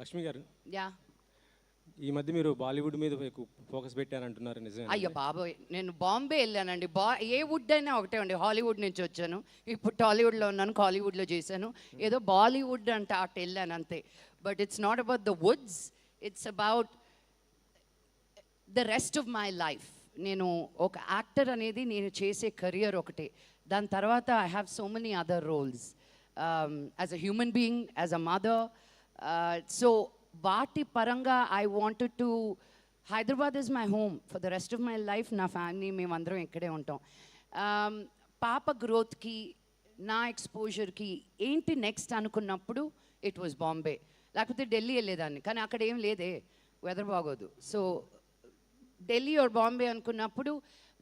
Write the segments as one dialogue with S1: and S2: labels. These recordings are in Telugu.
S1: లక్ష్మి గారు,
S2: యా.
S1: ఈ మధ్య మీరు బాలీవుడ్ మీద ఎక్కువ ఫోకస్ పెట్టారంటున్నారు, నిజమే?
S2: అయ్యో బాబోయ్, నేను బాంబే వెళ్ళానండి. ఏ వుడ్ అయినా ఒకటే అండి. హాలీవుడ్ నుంచి వచ్చాను, ఇప్పుడు టాలీవుడ్లో ఉన్నాను, కాలీవుడ్లో చేశాను. ఏదో బాలీవుడ్ అంటే అటు వెళ్ళాను అంతే. But it's not about the Woods, it's about the rest of my life. నేను ఒక యాక్టర్ అనేది నేను చేసే కెరియర్ ఒకటే. దాని తర్వాత I have so many other roles as a human being, as a mother. So వాటి పరంగా I wanted to, Hyderabad is my home for the rest of my life. నా ఫ్యామిలీ మేమందరం ఇక్కడే ఉంటాం. పాప గ్రోత్కి, నా ఎక్స్పోజర్కి ఏంటి నెక్స్ట్ అనుకున్నప్పుడు ఇట్ వాజ్ బాంబే. లేకపోతే ఢిల్లీ వెళ్ళేదాన్ని, కానీ అక్కడ ఏం లేదే, వెదర్ బాగోదు. సో ఢిల్లీ ఆర్ బాంబే అనుకున్నప్పుడు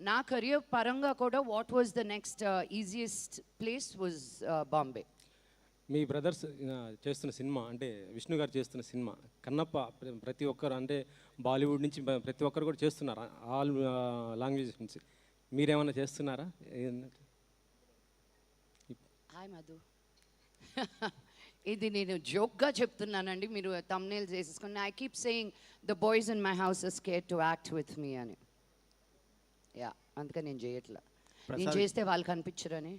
S2: నా కెరియర్ పరంగా కూడా what was the next easiest place was Bombay.
S1: Me brothers చేస్తున్న సినిమా, అంటే విష్ణు గారు చేస్తున్న సినిమా కన్నప్ప, ప్రతి ఒక్కరు అంటే బాలీవుడ్ నుంచి ప్రతి ఒక్కరు కూడా చేస్తున్నారు, ఆల్ లాంగ్వేజెస్ నుంచి. మీరేమన్నా చేస్తున్నారా?
S2: హాయ్ మధు. ఇది నేను జోక్గా చెప్తున్నానండి, మీరు తమ్నేల్ చేసేసుకుని. I keep saying the boys in my house are scared to act with me అని. యా, అందుకని నేను చేయట్లా. నేను చేస్తే వాళ్ళు కనిపించరని.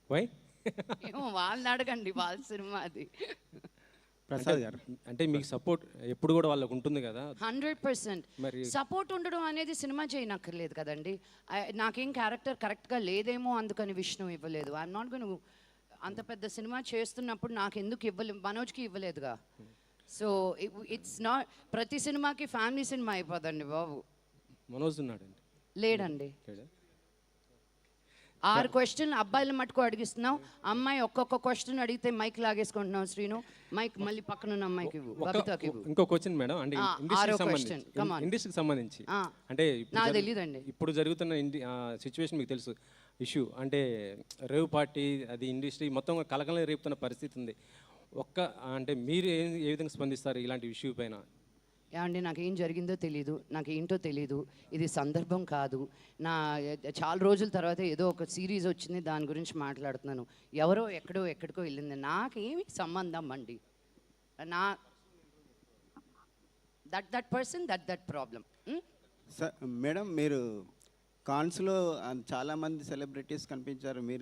S1: వై?
S2: ఏమో వాళ్ళని అడగండి, వాళ్ళ సినిమా అది.
S1: ప్రసాద్ గారు, అంటే మీకు సపోర్ట్ ఎప్పుడు కూడా వాళ్ళకు ఉంటుంది కదా?
S2: 100%.
S1: మరి
S2: సపోర్ట్ ఉండడం అనేది సినిమా చేయనక్కర్లేదు కదండి. నాకేం క్యారెక్టర్ కరెక్ట్గా లేదేమో అందుకని విష్ణు ఇవ్వలేదు. I'm not gone. అంత పెద్ద సినిమా చేస్తున్నప్పుడు నాకు ఎందుకు ఇవ్వలేదు, మనోజ్కి ఇవ్వలేదుగా. సో ఇట్స్ నాట్, ప్రతి సినిమాకి ఫ్యామిలీ సినిమా అయిపోదండి బాబు.
S1: మనోజ్ ఉన్నాడండి?
S2: లేడండి. 6 క్వశ్చన్లు అబ్బాయిల మటుకు అడిగిస్తున్నావు, అమ్మాయి ఒక్కొక్క క్వశ్చన్ అడిగితే మైక్ లాగేసుకుంటున్నావు. శ్రీను, మైక్ మళ్ళీ పక్కనున్న అమ్మాయికి ఇవ్వు, బబితాకి ఇవ్వు.
S1: ఇంకో క్వశ్చన్ మేడం, అంటే ఇండస్ట్రీకి సంబంధించి, అంటే
S2: నాకు తెలియదండి.
S1: ఇప్పుడు జరుగుతున్న సిచ్యువేషన్ మీకు తెలుసు, ఇష్యూ అంటే రేవ్ పార్టీ, అది ఇండస్ట్రీ మొత్తం కలకలం రేపుతున్న పరిస్థితి ఉంది. అంటే మీరు ఏ విధంగా స్పందిస్తారు ఇలాంటి ఇష్యూ పైన?
S2: ఏమండి, నాకేం జరిగిందో తెలీదు, నాకేంటో తెలీదు. ఇది సందర్భం కాదు. చాలా రోజుల తర్వాత ఏదో ఒక సిరీస్ వచ్చింది, దాని గురించి మాట్లాడుతున్నాను. ఎవరో ఎక్కడికో వెళ్ళింది, నాకేమి సంబంధం అండి. నా that person that problem.
S3: Madam, మీరు కాన్స్లో చాలామంది సెలబ్రిటీస్ కనిపించారు, మీరు